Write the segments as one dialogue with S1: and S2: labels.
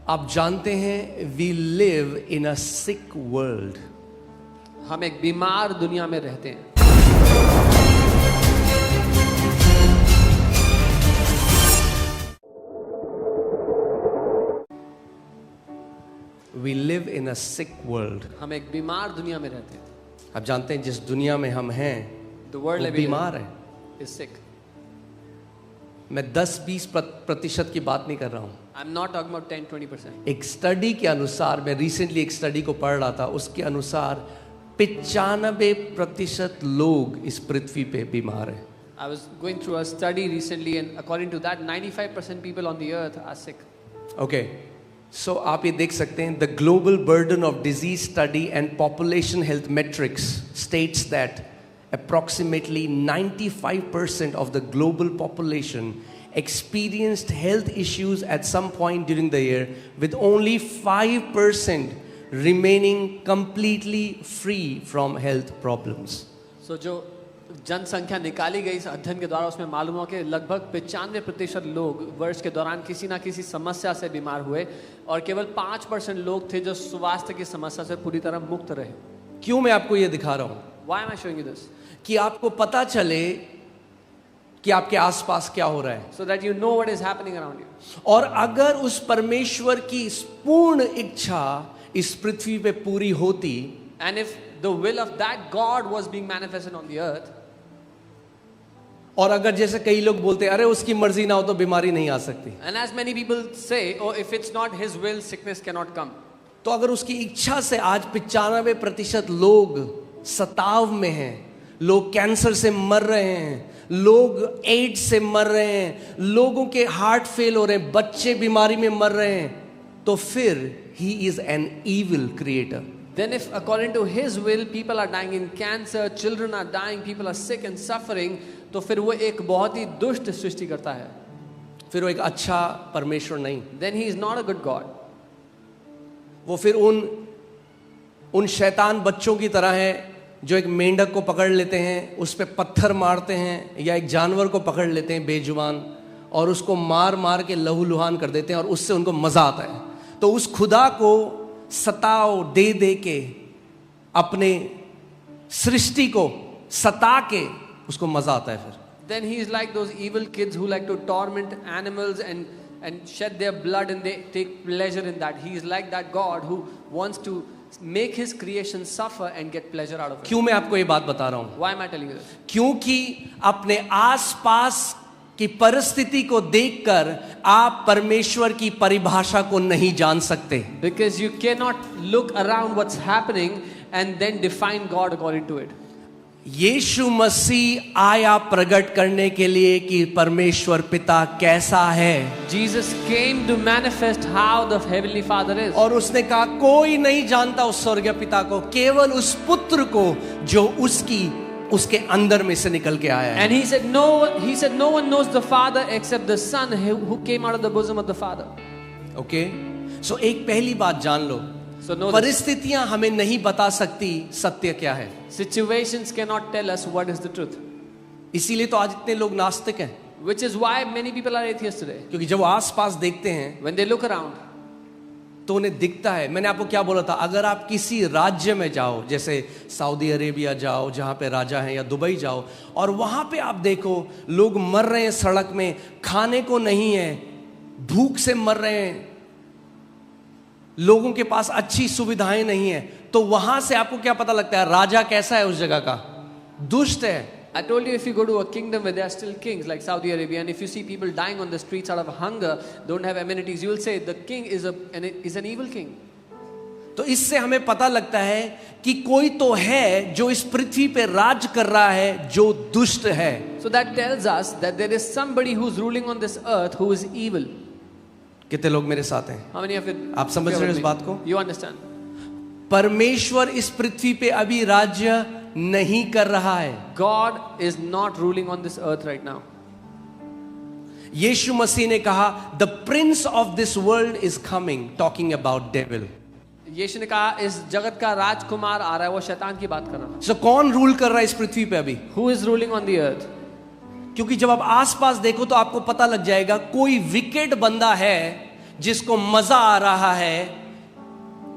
S1: आप जानते हैं we live in a sick world.
S2: हम एक बीमार दुनिया में रहते हैं.
S1: We live in a sick world.
S2: हम एक बीमार दुनिया में रहते हैं.
S1: आप जानते हैं जिस दुनिया में हम हैं
S2: The world
S1: वो बीमार है.
S2: is sick.
S1: मैं 10-20% की बात नहीं कर रहा हूँ.
S2: I'm not talking about 10-20%.
S1: एक स्टडी के अनुसार, मैं रिसेंटली एक स्टडी को पढ़ रहा था, उसके अनुसार 95% लोग इस पृथ्वी पे बीमार हैं.
S2: I was going through a study recently, and according to that, 95% people on the earth are sick.
S1: Okay, so आप ये देख सकते हैं the global burden of disease study and population health metrics states that approximately 95% of the global population experienced health issues at some point during the year, with only 5% remaining completely free from health problems.
S2: So जो जनसंख्या निकाली गई इस अध्ययन के द्वारा, उसमें मालूम हुआ कि लगभग 95% लोग वर्ष के दौरान किसी ना किसी समस्या से बीमार हुए और केवल 5% लोग थे जो स्वास्थ्य की समस्या से पूरी तरह मुक्त रहे.
S1: क्यों मैं आपको ये दिखा रहा हूँ?
S2: Why am I showing you this?
S1: कि आपको पता चले कि आपके आसपास क्या हो रहा है.
S2: So that you know what is happening around you.
S1: और अगर उस परमेश्वर की पूर्ण इच्छा इस पृथ्वी पे पूरी होती,
S2: And if the will of that God was being manifested on the earth,
S1: और अगर जैसे कई लोग बोलते हैं अरे उसकी मर्जी ना हो तो बीमारी नहीं आ सकती,
S2: and as many people say, oh, if it's not His will, sickness cannot come.
S1: तो अगर उसकी इच्छा से आज 95% लोग सताव में हैं, लोग कैंसर से मर रहे हैं, लोग एड्स से मर रहे हैं, लोगों के हार्ट फेल हो रहे हैं, बच्चे बीमारी में मर रहे हैं, तो फिर he is an evil creator.
S2: Then if according to His will people are dying in cancer, children are dying, people are sick and suffering, तो फिर वो एक बहुत ही दुष्ट सृष्टि करता है.
S1: फिर वो एक अच्छा परमेश्वर नहीं.
S2: Then He is not a good God.
S1: वो फिर उन शैतान बच्चों की तरह है जो एक मेंढक को पकड़ लेते हैं, उस पे पत्थर मारते हैं, या एक जानवर को पकड़ लेते हैं बेजुबान और उसको मार मार के लहूलुहान कर देते हैं और उससे उनको मजा आता है. तो उस खुदा को सताओ दे दे के, अपने सृष्टि को सता के उसको मजा आता है. फिर
S2: Then He is like those evil kids who like to torment animals and shed their blood, and they take pleasure in that. He is like that God who wants to make His creation suffer and get pleasure out of it.
S1: क्यों मैं आपको ये बात बता रहा हूं?
S2: Why am I telling you this?
S1: क्योंकि अपने आसपास की परिस्थिति को देखकर आप परमेश्वर की परिभाषा को नहीं जान सकते.
S2: Because you cannot look around what's happening and then define God according to it.
S1: यीशु मसीह आया प्रकट करने के लिए कि परमेश्वर पिता कैसा है.
S2: Jesus came to manifest how the heavenly Father is.
S1: और उसने कहा कोई नहीं जानता उस स्वर्गीय पिता को, केवल उस पुत्र को जो उसके अंदर में से निकल के आया है.
S2: And he said no one knows the Father except the Son who came out of the bosom of the Father.
S1: Okay, so एक पहली बात जान लो,
S2: So know this.
S1: परिस्थितियां हमें नहीं बता सकती सत्य क्या है.
S2: Situations cannot tell us what is the truth.
S1: इसीलिए तो आज इतने लोग नास्तिक हैं.
S2: Which is why many people are atheists today.
S1: क्योंकि जब वो आसपास देखते हैं
S2: When they look around,
S1: तो उन्हें दिखता है. मैंने आपको क्या बोला था, अगर आप किसी राज्य में जाओ, जैसे सऊदी अरेबिया जाओ जहाँ पे राजा हैं, या दुबई जाओ, और वहाँ पे आप देखो लोग मर रहे हैं सड़क में, खाने को नहीं है, भूख से मर रहे हैं, लोगों के पास अच्छी सुविधाएं नहीं है, तो वहां से आपको क्या पता लगता है राजा कैसा है उस जगह का? दुष्ट है.
S2: I told you, if you go to a kingdom where there are still kings like Saudi Arabia, and if you see people dying on the streets out of hunger, don't have amenities, you will say the king is an evil king.
S1: तो इससे हमें पता लगता है कि कोई तो है जो इस पृथ्वी पे राज कर रहा है जो दुष्ट है.
S2: So that tells us that there is somebody who's ruling on this earth who is evil.
S1: कितने लोग मेरे साथ हैं?
S2: How many of you
S1: आप समझ रहे हो इस बात को?
S2: You understand?
S1: परमेश्वर इस पृथ्वी पे अभी राज्य नहीं कर रहा है.
S2: God is not ruling on this earth right now.
S1: यीशु मसीह ने कहा the prince of this world is coming, talking about devil.
S2: यीशु ने कहा इस जगत का राजकुमार आ रहा है, वो शैतान की बात कर रहा है.
S1: So कौन रूल कर रहा है इस पृथ्वी पे अभी?
S2: Who is ruling on the earth?
S1: क्योंकि जब आप आसपास देखो तो आपको पता लग जाएगा कोई विकेट बंदा है जिसको मजा आ रहा है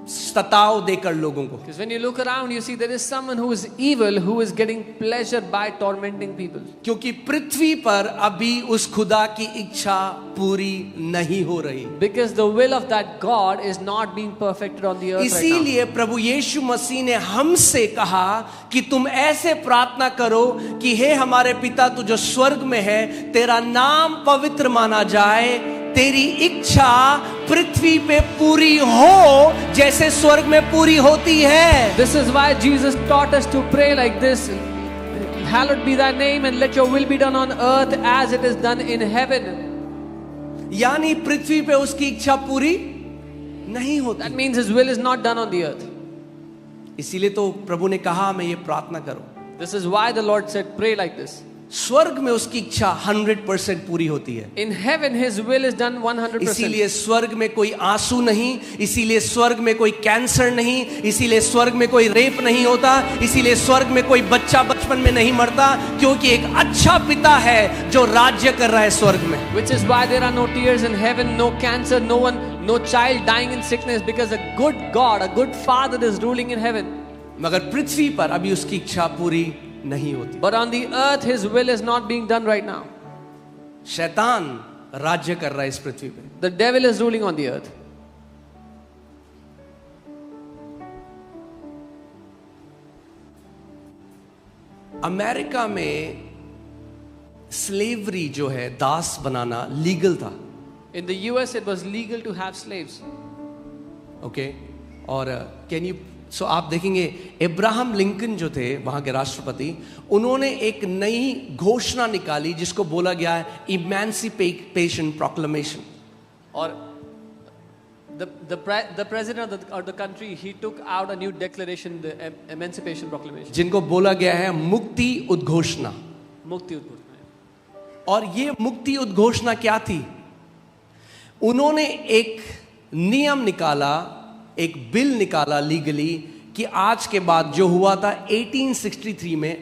S1: सताव देकर लोगों को।
S2: Because when you look around, you see there is someone who is evil, who is getting pleasure by tormenting people.
S1: क्योंकि पृथ्वी पर अभी उस खुदा की इच्छा पूरी नहीं हो रही।
S2: Because the will of that God is not being perfected on the earth right now.
S1: इसीलिए प्रभु यीशु मसीह ने हमसे कहा कि तुम ऐसे प्रार्थना करो कि हे हमारे पिता तू जो स्वर्ग में है, तेरा नाम पवित्र माना जाए, तेरी इच्छा पृथ्वी पे पूरी हो जैसे स्वर्ग में पूरी होती है।
S2: This is why Jesus taught us to pray like this. Hallowed be thy name and let your will be done on earth as it is done in heaven.
S1: यानी पृथ्वी पे उसकी इच्छा पूरी नहीं होती।
S2: That means his will is not done on the earth.
S1: इसीलिए तो प्रभु ने कहा मैं ये प्रार्थना करो।
S2: This is why the Lord said pray like this.
S1: स्वर्ग में उसकी इच्छा 100% पूरी होती है।
S2: In heaven his will is done 100%.
S1: इसीलिए स्वर्ग में कोई आंसू नहीं, इसीलिए स्वर्ग में कोई कैंसर नहीं, इसीलिए स्वर्ग में कोई रेप नहीं होता, इसीलिए स्वर्ग में कोई बच्चा बचपन में नहीं मरता, क्योंकि एक अच्छा पिता है जो राज्य कर रहा है स्वर्ग में।
S2: Which is why there are no tears in heaven, no cancer, no child dying in sickness, because a good God, a good Father is ruling in heaven.
S1: मगर पृथ्वी पर अभी उसकी इच्छा पूरी नहीं होती।
S2: But on the earth his will is not being done right now.
S1: शैतान राज्य कर रहा है इस पृथ्वी पे।
S2: The devil is ruling on the earth.
S1: America में स्लेवरी जो है, दास बनाना लीगल था।
S2: In the US it was legal to have slaves.
S1: Okay और कैन यू सो आप देखेंगे इब्राहिम लिंकन जो थे वहां के राष्ट्रपति, उन्होंने एक नई घोषणा निकाली जिसको बोला गया है इमेंसिपेशन प्रोक्लेमेशन।
S2: और the president of the country, he took out a new declaration, the Emancipation Proclamation.
S1: जिनको बोला गया है मुक्ति उद्घोषणा।
S2: मुक्ति उद्घोषणा।
S1: और ये मुक्ति उद्घोषणा क्या थी? उन्होंने एक नियम निकाला, एक बिल निकाला लीगली कि आज के बाद जो हुआ था 1863 में,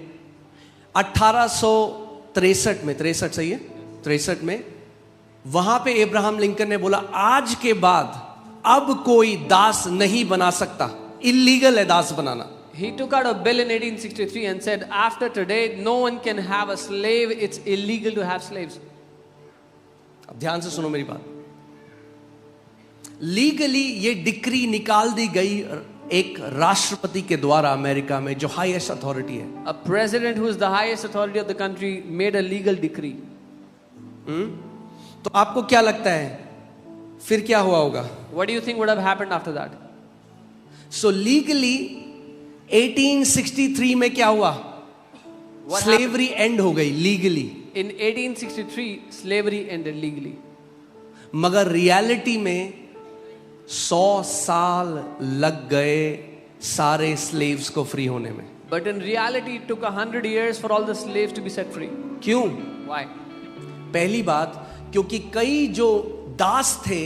S1: 1863 में, 63 सही है, 63 में, वहां पे इब्राहिम लिंकन ने बोला आज के बाद अब कोई दास नहीं बना सकता, इलीगल है दास बनाना।
S2: He took out a bill in 1863 and said after today no one can have a slave, it's illegal to have slaves.
S1: अब ध्यान से सुनो मेरी बात। लीगली ये डिक्री निकाल दी गई एक राष्ट्रपति के द्वारा अमेरिका में जो हाईएस्ट अथॉरिटी है।
S2: A president who is the highest authority of the country made a legal decree.
S1: तो आपको क्या लगता है फिर क्या हुआ होगा?
S2: What do you think would have happened after that?
S1: So legally 1863 में क्या हुआ? स्लेवरी एंड हो गई legally.
S2: In 1863 slavery ended legally.
S1: मगर रियलिटी में 100 साल लग गए सारे स्लेव्स को फ्री होने में।
S2: But in reality it took 100 years for all the slaves to be set free.
S1: क्यों?
S2: Why?
S1: पहली बात, क्योंकि कई जो दास थे,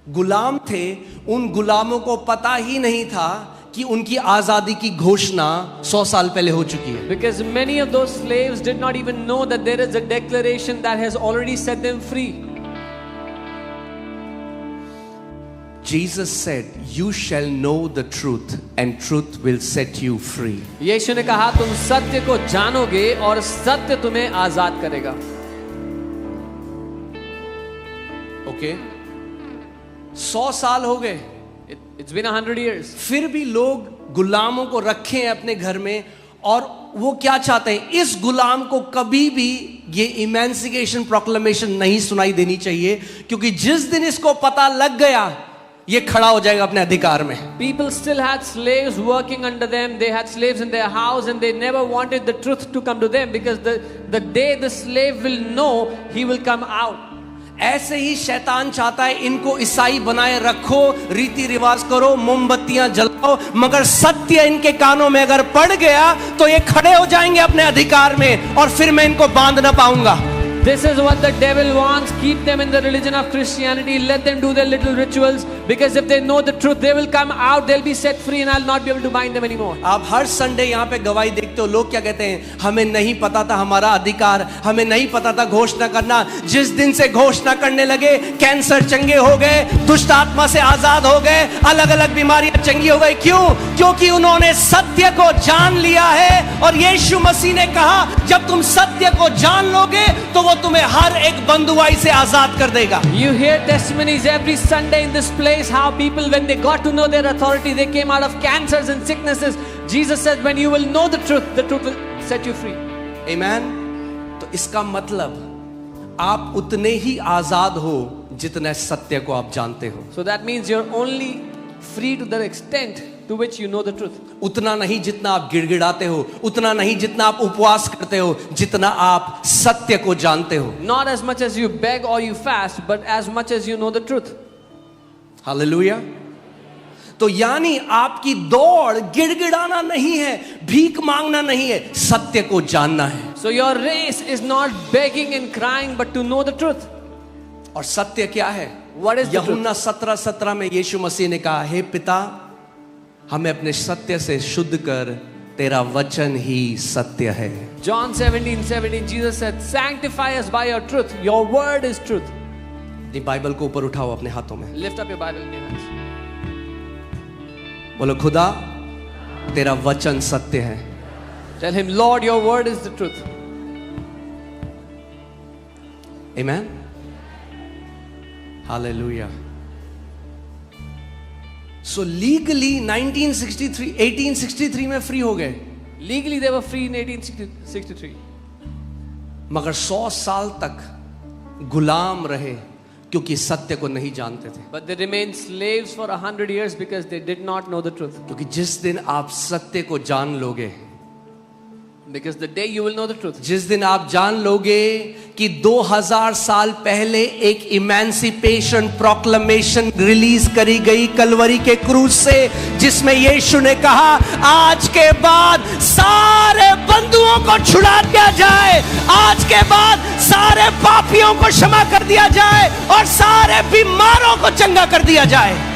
S1: गुलाम थे, उन गुलामों को पता ही नहीं था कि उनकी आजादी की घोषणा 100 साल पहले हो चुकी है।
S2: Because many of those slaves did not even know that there is a declaration that has already set them free.
S1: Jesus said, "You shall know the truth, and truth will set you free."
S2: यीशु ने कहा तुम सत्य को जानोगे और सत्य तुम्हें आजाद करेगा।
S1: ओके 100 साल हो गए,
S2: It's been 100 years.
S1: फिर भी लोग गुलामों को रखे हैं अपने घर में, और वो क्या चाहते हैं? इस गुलाम को कभी भी ये इमेंसिपेशन प्रोक्लेमेशन नहीं सुनाई देनी चाहिए, क्योंकि जिस दिन इसको पता लग गया ये खड़ा हो जाएगा अपने अधिकार में।
S2: People still had slaves working under them. They had slaves in their house and they never wanted the truth to come to them, because the day the slave will know, he will come out.
S1: ऐसे ही शैतान चाहता है इनको ईसाई बनाए रखो, रीति रिवाज करो, मोमबत्तियां जलाओ, मगर सत्य इनके कानों में अगर पड़ गया तो ये खड़े हो जाएंगे अपने अधिकार में और फिर मैं इनको बांध ना पाऊंगा।
S2: This is what the devil wants. Keep them in the religion of Christianity. Let them do their little rituals. Because if they know the truth, they will come out. They'll be set free, and I'll not be able to bind them anymore.
S1: आप हर Sunday यहाँ पे गवाही देखते हो, लोग क्या कहते हैं, हमें नहीं पता था हमारा अधिकार, हमें नहीं पता था घोषणा करना। जिस दिन से घोषणा करने लगे, कैंसर चंगे हो गए, दुष्ट आत्मा से आजाद हो गए, अलग अलग बीमारियां चंगी हो गई। क्यों? क्योंकि उन्होंने सत्य को जान लिया है। और यीशु मसीह ने कहा, जब तुम सत्य को जान लोगे तो वो तुम्हें हर एक बंधुआई से आजाद कर देगा।
S2: You hear testimonies every Sunday in this place how people, when they got to know their authority, they came out of cancers and sicknesses. Jesus said, when you will know the truth will set you free.
S1: Amen. तो इसका मतलब आप उतने ही आजाद हो जितने सत्य को आप जानते हो।
S2: So that means you're only free to the extent to which you know the truth.
S1: उतना नहीं जितना आप गिड़गिड़ाते हो, उतना नहीं जितना आप उपवास करते हो, जितना आप सत्य को जानते हो।
S2: Not as much as you beg or you fast, but as much as you know the truth.
S1: Hallelujah. तो यानी आपकी दौड़ गिड़गिड़ाना नहीं है, भीख मांगना नहीं है, सत्य को जानना है।
S2: So your race is not begging and crying, but to know the truth.
S1: और सत्य क्या है?
S2: What is the truth?
S1: यूहन्ना 17:17 में यीशु मसीह ने कहा, हे पिता, हमें अपने सत्य से शुद्ध कर, तेरा वचन ही सत्य है।
S2: John 17:17, Jesus said, sanctify us by your truth. Your word is truth.
S1: अपनी बाइबल को ऊपर उठाओ अपने हाथों में,
S2: Lift up your Bible in your hands.
S1: बोलो, खुदा तेरा वचन सत्य है।
S2: Tell him, Lord, your word is the truth.
S1: Amen. Hallelujah. So legally 1863 में फ्री हो गए,
S2: Legally they were free in 1863.
S1: मगर 100 साल तक गुलाम रहे क्योंकि सत्य को नहीं जानते थे।
S2: But they remained slaves for 100 years because they did not know the truth.
S1: क्योंकि जिस दिन आप सत्य को जान लोगे,
S2: Because the day you will know the truth.
S1: जिस दिन आप जान लोगे कि 2000 साल पहले एक इमेंसिपेशन प्रोक्लेमेशन रिलीज करी गई कलवरी के क्रूज से, जिसमें यीशु ने कहा, आज के बाद सारे बंधुओं को छुड़ा दिया जाए, आज के बाद सारे पापियों को क्षमा कर दिया जाए और सारे बीमारों को चंगा कर दिया जाए।